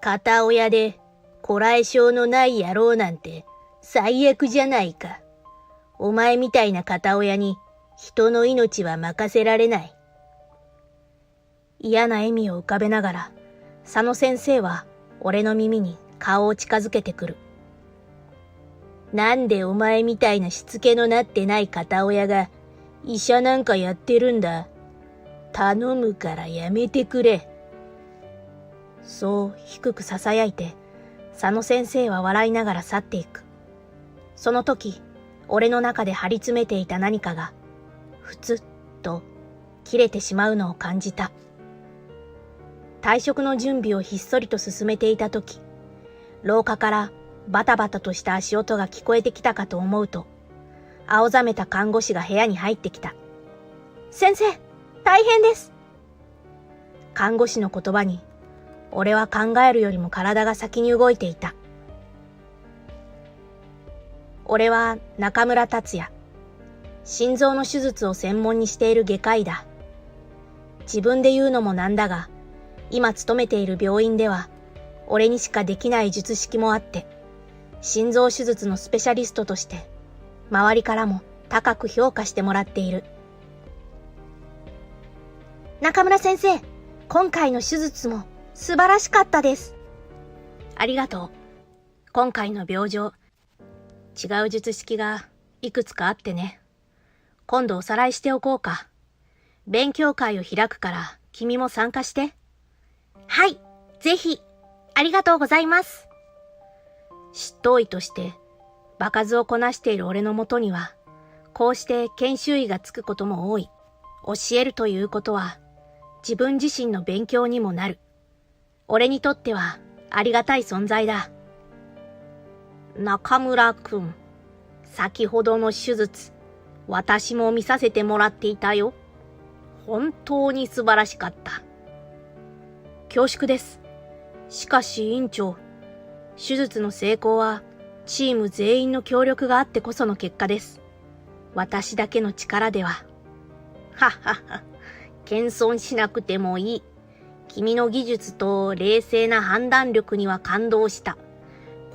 片親で、こらえ性のない野郎なんて最悪じゃないか。お前みたいな片親に人の命は任せられない。嫌な笑みを浮かべながら、佐野先生は俺の耳に顔を近づけてくる。なんでお前みたいなしつけのなってない片親が医者なんかやってるんだ。頼むからやめてくれ。そう低く囁いて、佐野先生は笑いながら去っていく。その時、俺の中で張り詰めていた何かが、ふつっと切れてしまうのを感じた。退職の準備をひっそりと進めていた時、廊下からバタバタとした足音が聞こえてきたかと思うと、青ざめた看護師が部屋に入ってきた。先生、大変です。看護師の言葉に、俺は考えるよりも体が先に動いていた。俺は中村達也。心臓の手術を専門にしている外科医だ。自分で言うのもなんだが、今勤めている病院では、俺にしかできない術式もあって、心臓手術のスペシャリストとして、周りからも高く評価してもらっている。中村先生、今回の手術も素晴らしかったです。ありがとう。今回の病状、違う術式がいくつかあってね。今度おさらいしておこうか。勉強会を開くから君も参加して。はい、ぜひ。ありがとうございます。執刀医として場数をこなしている俺のもとには、こうして研修医がつくことも多い。教えるということは自分自身の勉強にもなる。俺にとってはありがたい存在だ。中村くん、先ほどの手術、私も見させてもらっていたよ。本当に素晴らしかった。恐縮です。しかし院長、手術の成功はチーム全員の協力があってこその結果です。私だけの力では。はっはっは、謙遜しなくてもいい。君の技術と冷静な判断力には感動した。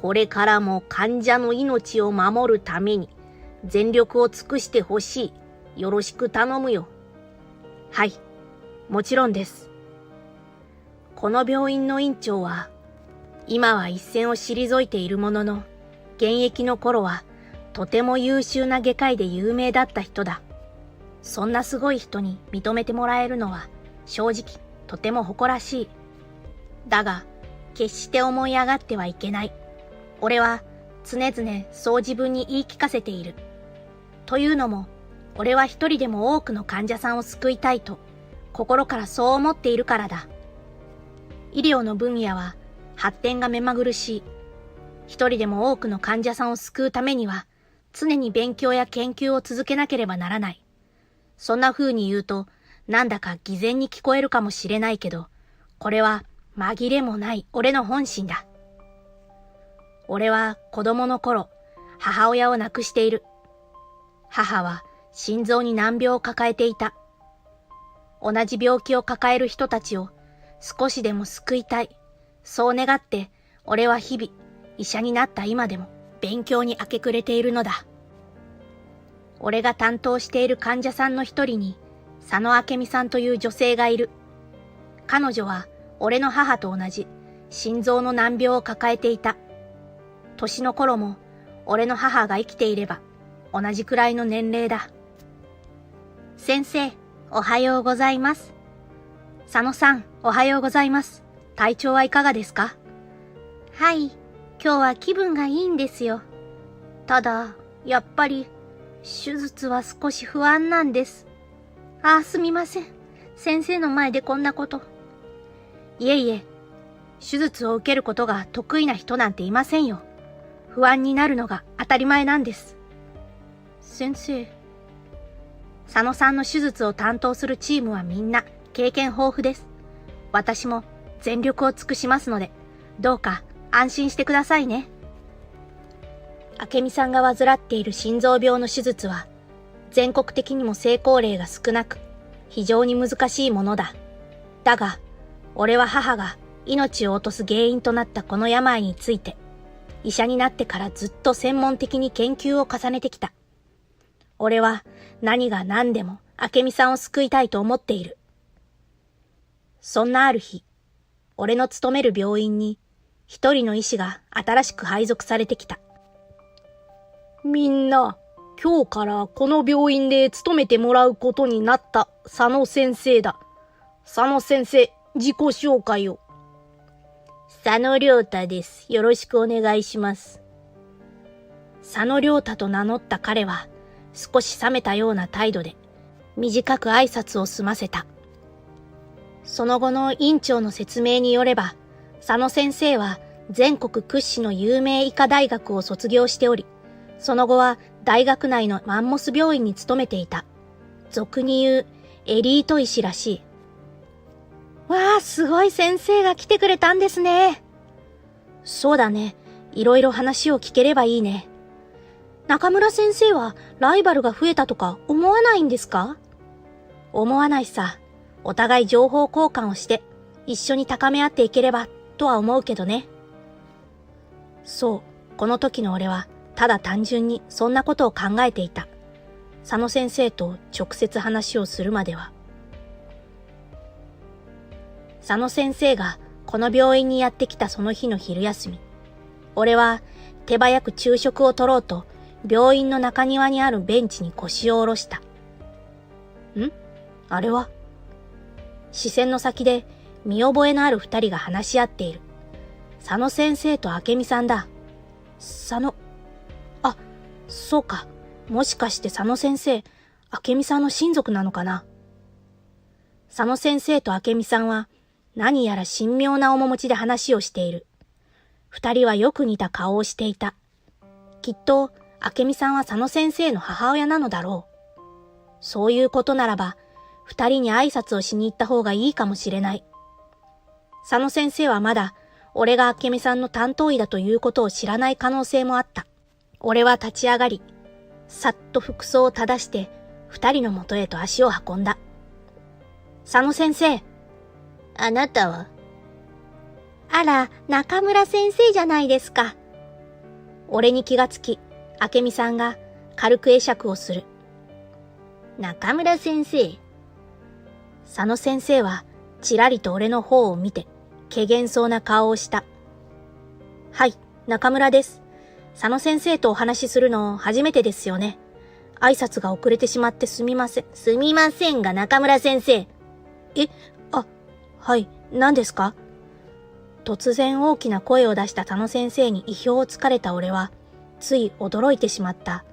これからも患者の命を守るために全力を尽くしてほしい。よろしく頼むよ。はい、もちろんです。この病院の院長は、今は一線を退いているものの、現役の頃はとても優秀な外科医で有名だった人だ。そんなすごい人に認めてもらえるのは正直とても誇らしい。だが、決して思い上がってはいけない。俺は常々そう自分に言い聞かせている。というのも、俺は一人でも多くの患者さんを救いたいと、心からそう思っているからだ。医療の分野は発展が目まぐるしい。一人でも多くの患者さんを救うためには、常に勉強や研究を続けなければならない。そんな風に言うと、なんだか偽善に聞こえるかもしれないけど、これは紛れもない俺の本心だ。俺は子供の頃、母親を亡くしている。母は心臓に難病を抱えていた。同じ病気を抱える人たちを少しでも救いたい。そう願って、俺は日々、医者になった今でも勉強に明け暮れているのだ。俺が担当している患者さんの一人に、佐野明美さんという女性がいる。彼女は俺の母と同じ心臓の難病を抱えていた。年の頃も俺の母が生きていれば同じくらいの年齢だ。先生、おはようございます。佐野さん、おはようございます。体調はいかがですか？はい、今日は気分がいいんですよ。ただ、やっぱり、手術は少し不安なんです。すみません。先生の前でこんなこと。いえいえ、手術を受けることが得意な人なんていませんよ。不安になるのが当たり前なんです。先生。佐野さんの手術を担当するチームはみんな経験豊富です。私も全力を尽くしますので、どうか安心してくださいね。明美さんが患っている心臓病の手術は、全国的にも成功例が少なく、非常に難しいものだ。だが、俺は母が命を落とす原因となったこの病について、医者になってからずっと専門的に研究を重ねてきた。俺は何が何でも明美さんを救いたいと思っている。そんなある日、俺の勤める病院に一人の医師が新しく配属されてきた。みんな、今日からこの病院で勤めてもらうことになった佐野先生だ。佐野先生、自己紹介を。佐野良太です。よろしくお願いします。佐野良太と名乗った彼は、少し冷めたような態度で、短く挨拶を済ませた。その後の院長の説明によれば、佐野先生は全国屈指の有名医科大学を卒業しており、その後は大学内のマンモス病院に勤めていた。俗に言うエリート医師らしい。わあ、すごい先生が来てくれたんですね。そうだね。いろいろ話を聞ければいいね。中村先生はライバルが増えたとか思わないんですか？思わないさ。お互い情報交換をして一緒に高め合っていければとは思うけどね。そう、この時の俺はただ単純にそんなことを考えていた。佐野先生と直接話をするまでは。佐野先生がこの病院にやってきたその日の昼休み、俺は手早く昼食を取ろうと病院の中庭にあるベンチに腰を下ろした。あれは？視線の先で見覚えのある二人が話し合っている。佐野先生と明美さんだ。あ、そうか。もしかして佐野先生、明美さんの親族なのかな。佐野先生と明美さんは何やら神妙な面持ちで話をしている。二人はよく似た顔をしていた。きっと明美さんは佐野先生の母親なのだろう。そういうことならば、二人に挨拶をしに行った方がいいかもしれない。佐野先生はまだ俺が明美さんの担当医だということを知らない可能性もあった。俺は立ち上がり、さっと服装を正して二人のもとへと足を運んだ。佐野先生。あなたは？あら、中村先生じゃないですか。俺に気がつき、明美さんが軽く会釈をする。中村先生。佐野先生はちらりと俺の方を見て、怪げそうな顔をした。はい、中村です。佐野先生とお話しするの初めてですよね。挨拶が遅れてしまってすみません。すみませんが中村先生。はい、何ですか？突然大きな声を出した佐野先生に意表をつかれた俺は、つい驚いてしまった。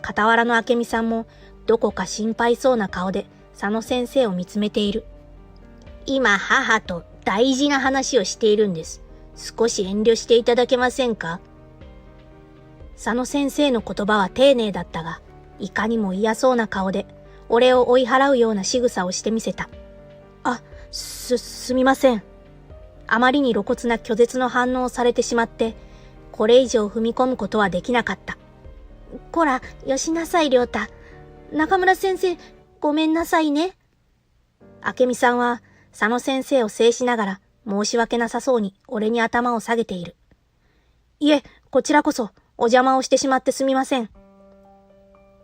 傍らの明美さんもどこか心配そうな顔で佐野先生を見つめている。今母と大事な話をしているんです。少し遠慮していただけませんか？佐野先生の言葉は丁寧だったが、いかにも嫌そうな顔で俺を追い払うような仕草をしてみせた。すみません。あまりに露骨な拒絶の反応をされてしまって、これ以上踏み込むことはできなかった。こら、よしなさい、良太。中村先生、ごめんなさいね。明美さんは佐野先生を制しながら申し訳なさそうに俺に頭を下げている。いえ、こちらこそお邪魔をしてしまってすみません。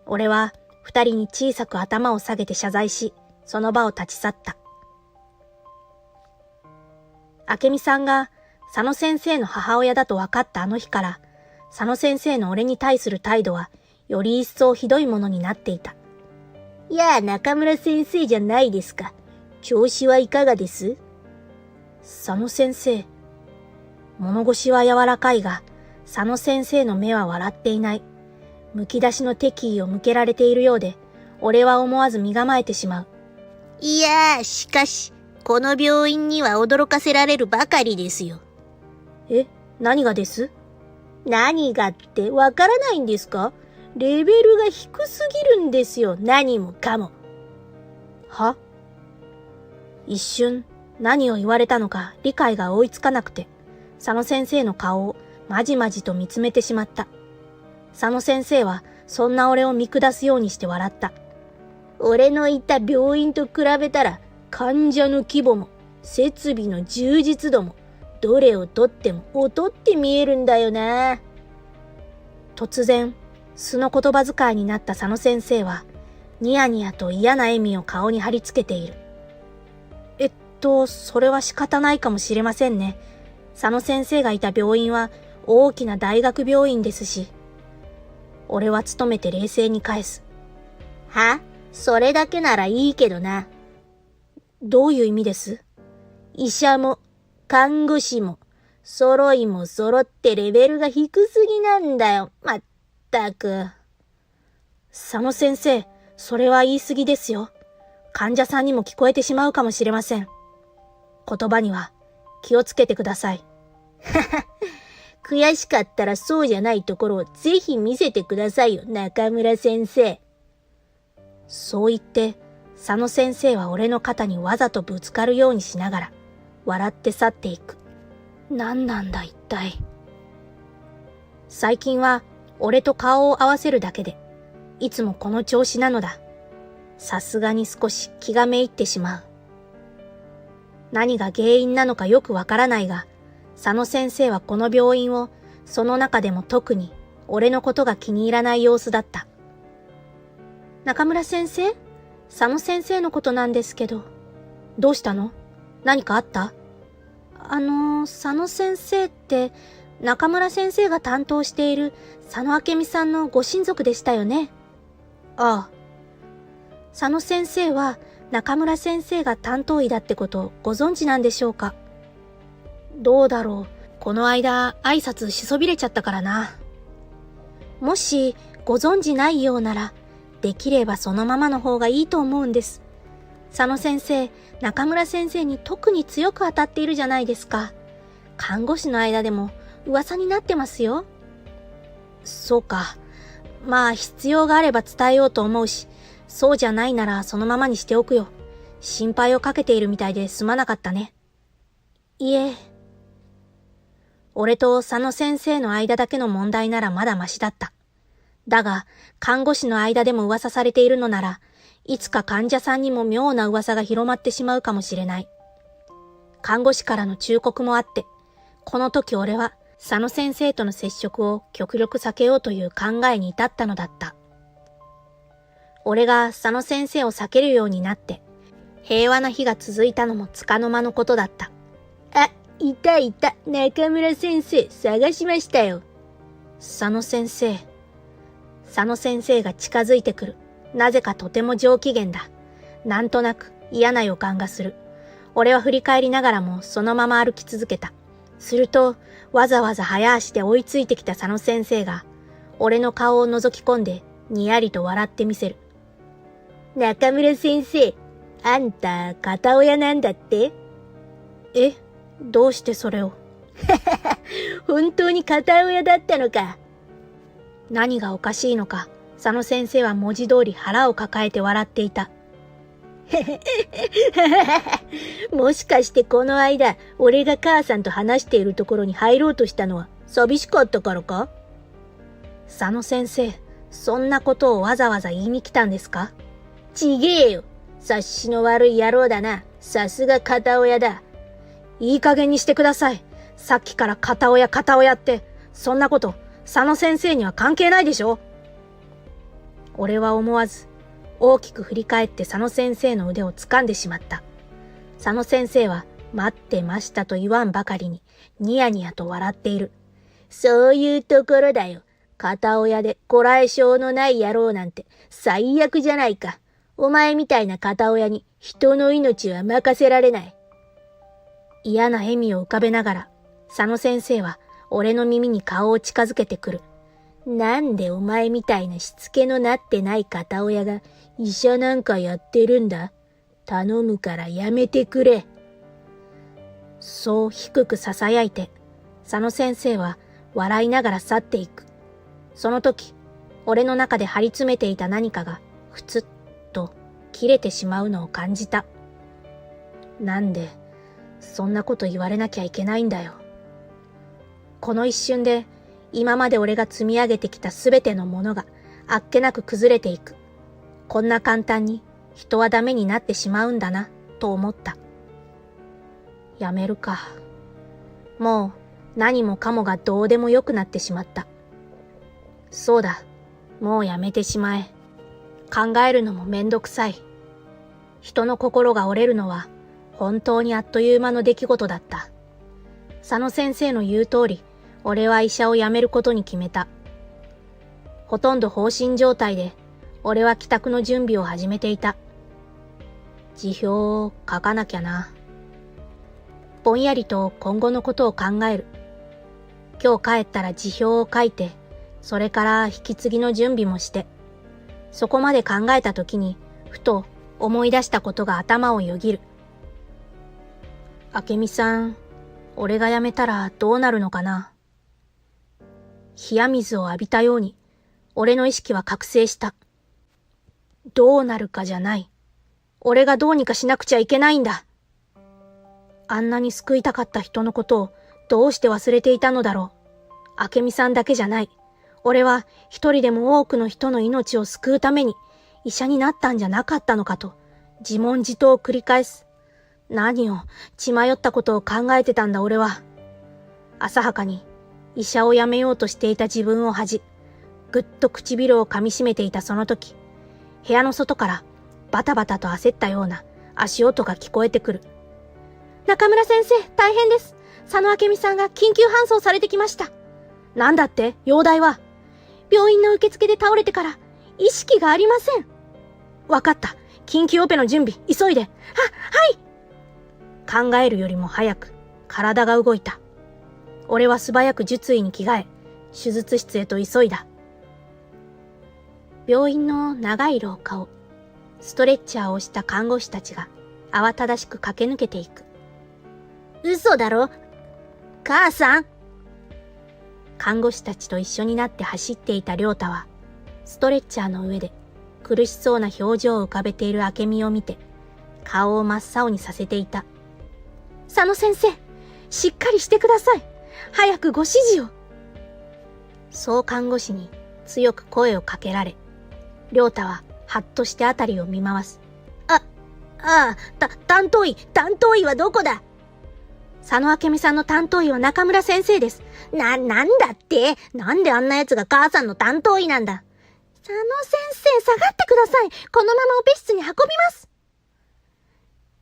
俺は二人に小さく頭を下げて謝罪し、その場を立ち去った。明美さんが佐野先生の母親だと分かったあの日から、佐野先生の俺に対する態度はより一層ひどいものになっていた。いやあ、中村先生じゃないですか。調子はいかがです？佐野先生。物腰は柔らかいが、佐野先生の目は笑っていない。むき出しの敵意を向けられているようで、俺は思わず身構えてしまう。いやあ、しかし、この病院には驚かせられるばかりですよ。何がです？何がってわからないんですか？レベルが低すぎるんですよ、何もかも。は？一瞬、何を言われたのか理解が追いつかなくて、佐野先生の顔をまじまじと見つめてしまった。佐野先生はそんな俺を見下すようにして笑った。俺のいた病院と比べたら患者の規模も設備の充実度も、どれをとっても劣って見えるんだよな。突然、素の言葉遣いになった佐野先生は、ニヤニヤと嫌な笑みを顔に貼り付けている。それは仕方ないかもしれませんね。佐野先生がいた病院は大きな大学病院ですし。俺は努めて冷静に返す。は？それだけならいいけどな。どういう意味です？医者も看護師も揃いも揃ってレベルが低すぎなんだよ。まったく。佐野先生、それは言い過ぎですよ。患者さんにも聞こえてしまうかもしれません。言葉には気をつけてください。はは、悔しかったらそうじゃないところをぜひ見せてくださいよ、中村先生。そう言って、佐野先生は俺の肩にわざとぶつかるようにしながら、笑って去っていく。何なんだ一体。最近は俺と顔を合わせるだけで、いつもこの調子なのだ。さすがに少し気がめいってしまう。何が原因なのかよくわからないが、佐野先生はこの病院を、その中でも特に俺のことが気に入らない様子だった。中村先生？佐野先生のことなんですけど。どうしたの？何かあった？佐野先生って中村先生が担当している佐野明美さんのご親族でしたよね。ああ。佐野先生は中村先生が担当医だってことをご存知なんでしょうか？どうだろう。この間挨拶しそびれちゃったからな。もしご存知ないようなら、できればそのままの方がいいと思うんです。佐野先生、中村先生に特に強く当たっているじゃないですか。看護師の間でも噂になってますよ。そうか。まあ必要があれば伝えようと思うし、そうじゃないならそのままにしておくよ。心配をかけているみたいですまなかったね。いえ。俺と佐野先生の間だけの問題ならまだマシだった。だが、看護師の間でも噂されているのなら、いつか患者さんにも妙な噂が広まってしまうかもしれない。看護師からの忠告もあって、この時俺は佐野先生との接触を極力避けようという考えに至ったのだった。俺が佐野先生を避けるようになって、平和な日が続いたのも束の間のことだった。あ、いた、中村先生、探しましたよ。佐野先生が近づいてくる。なぜかとても上機嫌だ。なんとなく嫌な予感がする。俺は振り返りながらもそのまま歩き続けた。すると、わざわざ早足で追いついてきた佐野先生が、俺の顔を覗き込んで、にやりと笑ってみせる。中村先生、あんた、片親なんだって？え？どうしてそれを？本当に片親だったのか。何がおかしいのか、佐野先生は文字通り腹を抱えて笑っていた。もしかしてこの間、俺が母さんと話しているところに入ろうとしたのは寂しかったからか？佐野先生、そんなことをわざわざ言いに来たんですか？ちげえよ。察しの悪い野郎だな。さすが片親だ。いい加減にしてください。さっきから片親って、そんなこと、佐野先生には関係ないでしょ。俺は思わず、大きく振り返って佐野先生の腕を掴んでしまった。佐野先生は、待ってましたと言わんばかりに、ニヤニヤと笑っている。そういうところだよ。片親でこらえ性のない野郎なんて最悪じゃないか。お前みたいな片親に人の命は任せられない。嫌な笑みを浮かべながら、佐野先生は俺の耳に顔を近づけてくる。なんでお前みたいなしつけのなってない片親が医者なんかやってるんだ。頼むからやめてくれ。そう低く囁いて、佐野先生は笑いながら去っていく。その時、俺の中で張り詰めていた何かがふつっと切れてしまうのを感じた。なんで、そんなこと言われなきゃいけないんだよ。この一瞬で、今まで俺が積み上げてきたすべてのものがあっけなく崩れていく。こんな簡単に人はダメになってしまうんだな、と思った。やめるか。もう何もかもがどうでもよくなってしまった。そうだ、もうやめてしまえ。考えるのもめんどくさい。人の心が折れるのは本当にあっという間の出来事だった。佐野先生の言う通り、俺は医者を辞めることに決めた。ほとんど放心状態で、俺は帰宅の準備を始めていた。辞表を書かなきゃな。ぼんやりと今後のことを考える。今日帰ったら辞表を書いて、それから引き継ぎの準備もして、そこまで考えたときに、ふと思い出したことが頭をよぎる。明美さん、俺が辞めたらどうなるのかな。冷や水を浴びたように、俺の意識は覚醒した。どうなるかじゃない。俺がどうにかしなくちゃいけないんだ。あんなに救いたかった人のことをどうして忘れていたのだろう。明美さんだけじゃない。俺は一人でも多くの人の命を救うために医者になったんじゃなかったのかと自問自答を繰り返す。何を血迷ったことを考えてたんだ俺は。浅はかに医者を辞めようとしていた自分を恥じ、ぐっと唇を噛みしめていたその時、部屋の外からバタバタと焦ったような足音が聞こえてくる。中村先生、大変です。佐野明美さんが緊急搬送されてきました。なんだって？容体は？病院の受付で倒れてから意識がありません。わかった。緊急オペの準備、急いで。はい。考えるよりも早く体が動いた。俺は素早く術衣に着替え、手術室へと急いだ。病院の長い廊下をストレッチャーをした看護師たちが慌ただしく駆け抜けていく。嘘だろ？母さん？看護師たちと一緒になって走っていた亮太は、ストレッチャーの上で苦しそうな表情を浮かべている明美を見て、顔を真っ青にさせていた。佐野先生、しっかりしてください。早くご指示を。そう看護師に強く声をかけられ、亮太ははっとしてあたりを見回す。担当医はどこだ？佐野明美さんの担当医は中村先生です。なんだって？なんであんな奴が母さんの担当医なんだ？佐野先生、下がってください。このままオペ室に運びます。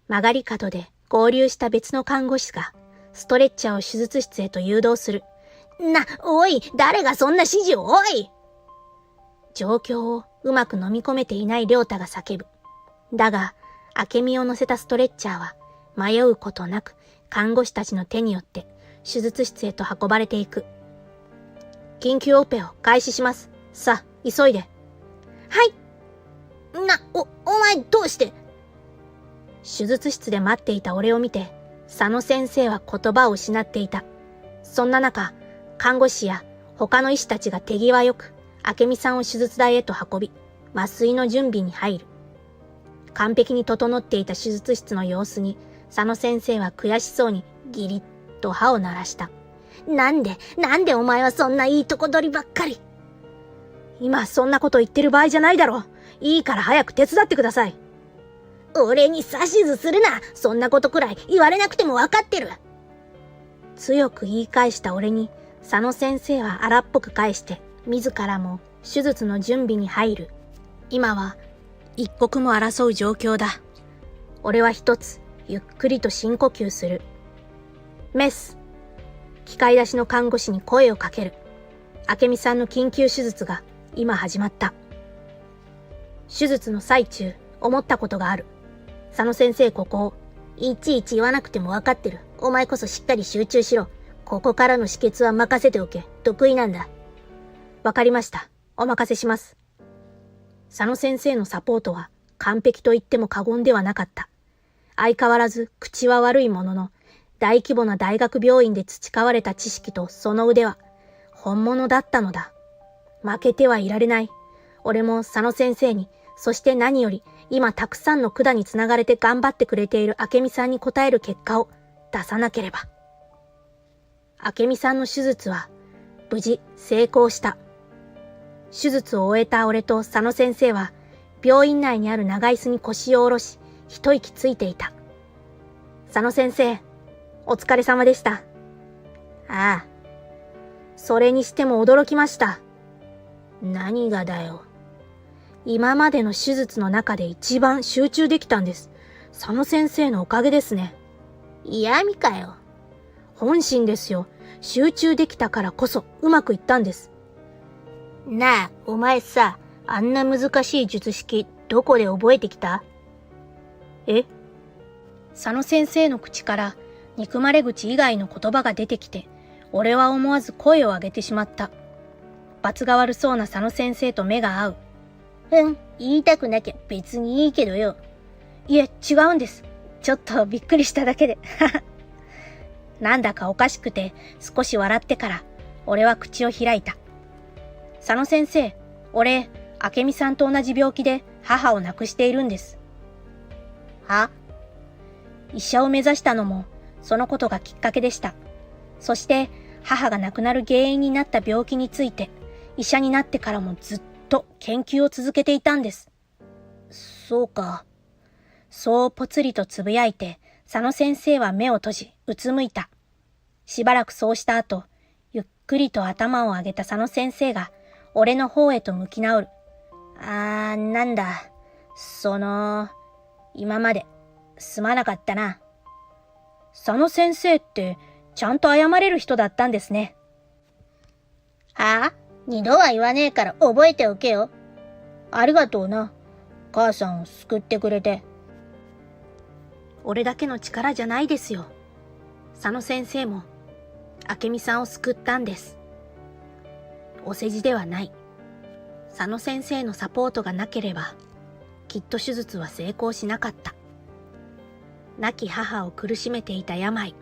曲がり角で合流した別の看護師が、ストレッチャーを手術室へと誘導する。おい、誰がそんな指示を？おい！状況をうまく飲み込めていない亮太が叫ぶ。だが、明美を乗せたストレッチャーは、迷うことなく、看護師たちの手によって、手術室へと運ばれていく。緊急オペを開始します。さあ、急いで。はい。お前どうして？手術室で待っていた俺を見て、佐野先生は言葉を失っていた。そんな中、看護師や他の医師たちが手際よく、明美さんを手術台へと運び、麻酔の準備に入る。完璧に整っていた手術室の様子に、佐野先生は悔しそうにギリッと歯を鳴らした。なんでお前はそんないいとこ取りばっかり。今そんなこと言ってる場合じゃないだろ。いいから早く手伝ってください。俺に指図するな。そんなことくらい言われなくてもわかってる。強く言い返した俺に、佐野先生は荒っぽく返して、自らも手術の準備に入る。今は一刻も争う状況だ。俺は一つ、ゆっくりと深呼吸する。メス。機械出しの看護師に声をかける。明美さんの緊急手術が今始まった。手術の最中、思ったことがある。佐野先生、ここを。いちいち言わなくても分かってる。お前こそしっかり集中しろ。ここからの止血は任せておけ。得意なんだ。わかりました。お任せします。佐野先生のサポートは完璧と言っても過言ではなかった。相変わらず口は悪いものの、大規模な大学病院で培われた知識とその腕は本物だったのだ。負けてはいられない。俺も佐野先生に、そして何より今たくさんの管につながれて頑張ってくれている明美さんに応える結果を出さなければ。明美さんの手術は無事成功した。手術を終えた俺と佐野先生は病院内にある長椅子に腰を下ろし一息ついていた。佐野先生、お疲れ様でした。ああ。それにしても驚きました。何がだよ。今までの手術の中で一番集中できたんです。佐野先生のおかげですね。嫌味かよ。本心ですよ。集中できたからこそうまくいったんです。なあ、お前さ、あんな難しい術式どこで覚えてきた？え？佐野先生の口から憎まれ口以外の言葉が出てきて、俺は思わず声を上げてしまった。罰が悪そうな佐野先生と目が合う。言いたくなきゃ別にいいけどよ。いえ、違うんです。ちょっとびっくりしただけで。なんだかおかしくて少し笑ってから俺は口を開いた。佐野先生、俺、明美さんと同じ病気で母を亡くしているんです。は？医者を目指したのもそのことがきっかけでした。そして母が亡くなる原因になった病気について医者になってからもずっと研究を続けていたんです。そうか。そうぽつりとつぶやいて佐野先生は目を閉じうつむいた。しばらくそうした後、ゆっくりと頭を上げた佐野先生が俺の方へと向き直る。なんだ。今まですまなかったな。佐野先生ってちゃんと謝れる人だったんですね。はあ？二度は言わねえから覚えておけよ。ありがとうな。母さんを救ってくれて。俺だけの力じゃないですよ。佐野先生も明美さんを救ったんです。お世辞ではない。佐野先生のサポートがなければきっと手術は成功しなかった。亡き母を苦しめていた病、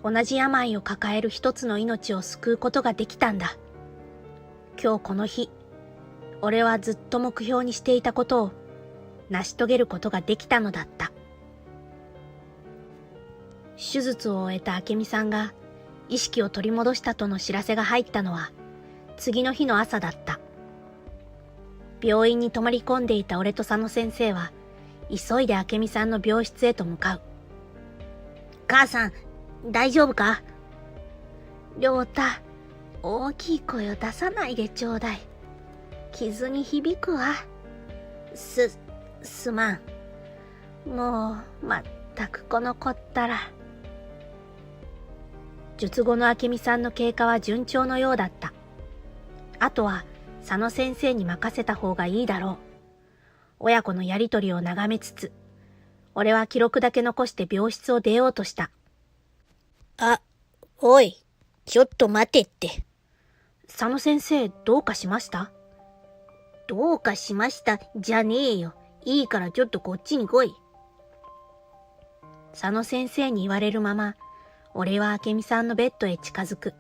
同じ病を抱える一つの命を救うことができたんだ。今日この日、俺はずっと目標にしていたことを成し遂げることができたのだった。手術を終えた明美さんが意識を取り戻したとの知らせが入ったのは次の日の朝だった。病院に泊まり込んでいた俺と佐野先生は急いで明美さんの病室へと向かう。母さん、大丈夫か？亮太、大きい声を出さないでちょうだい。傷に響くわ。すまん。もう、まったくこの子ったら。術後の明美さんの経過は順調のようだった。あとは佐野先生に任せた方がいいだろう。親子のやりとりを眺めつつ、俺は記録だけ残して病室を出ようとした。おい、ちょっと待てって。佐野先生、どうかしました？どうかしましたじゃねえよ。いいからちょっとこっちに来い。佐野先生に言われるまま、俺は明美さんのベッドへ近づく。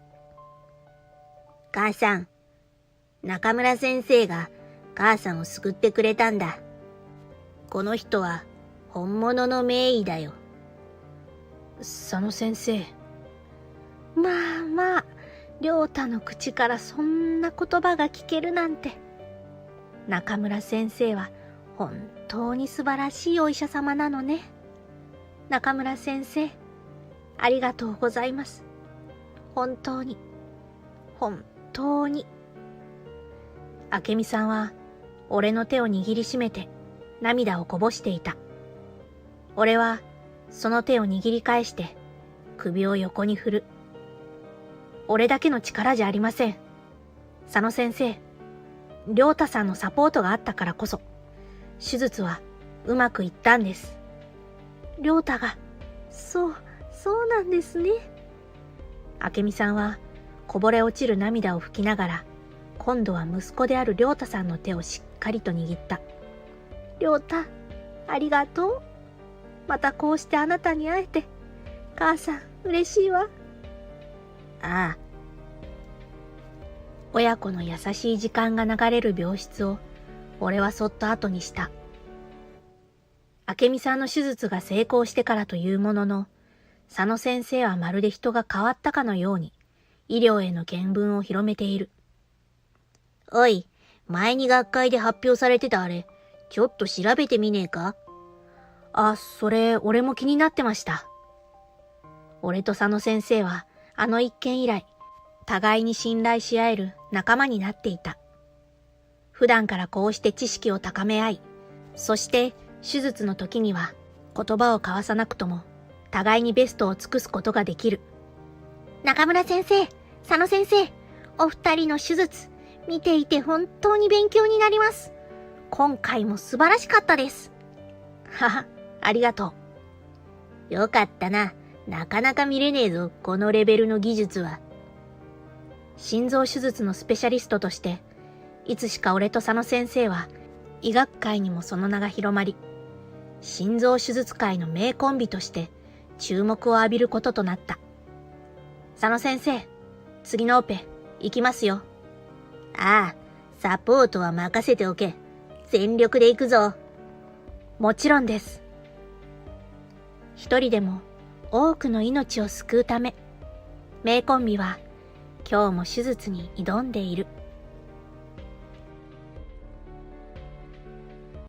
母さん、中村先生が母さんを救ってくれたんだ。この人は本物の名医だよ。佐野先生。まあ、亮太の口からそんな言葉が聞けるなんて。中村先生は本当に素晴らしいお医者様なのね。中村先生、ありがとうございます。本当に。明美さんは俺の手を握りしめて涙をこぼしていた。俺はその手を握り返して首を横に振る。俺だけの力じゃありません。佐野先生、亮太さんのサポートがあったからこそ手術はうまくいったんです。亮太が、そうなんですね。明美さんはこぼれ落ちる涙を拭きながら、今度は息子である亮太さんの手をしっかりと握った。亮太、ありがとう。またこうしてあなたに会えて、母さん嬉しいわ。ああ。親子の優しい時間が流れる病室を俺はそっと後にした。明美さんの手術が成功してからというものの、佐野先生はまるで人が変わったかのように医療への見聞を広めている。おい、前に学会で発表されてたあれ、ちょっと調べてみねえか？それ俺も気になってました。俺と佐野先生はあの一件以来、互いに信頼し合える仲間になっていた。普段からこうして知識を高め合い、そして手術の時には言葉を交わさなくとも互いにベストを尽くすことができる。中村先生、佐野先生、お二人の手術、見ていて本当に勉強になります。今回も素晴らしかったです。はは、ありがとう。よかったな。なかなか見れねえぞ、このレベルの技術は。心臓手術のスペシャリストとして、いつしか俺と佐野先生は医学界にもその名が広まり、心臓手術界の名コンビとして注目を浴びることとなった。佐野先生、次のオペ、行きますよ。ああ、サポートは任せておけ。全力で行くぞ。もちろんです。一人でも多くの命を救うため、名コンビは今日も手術に挑んでいる。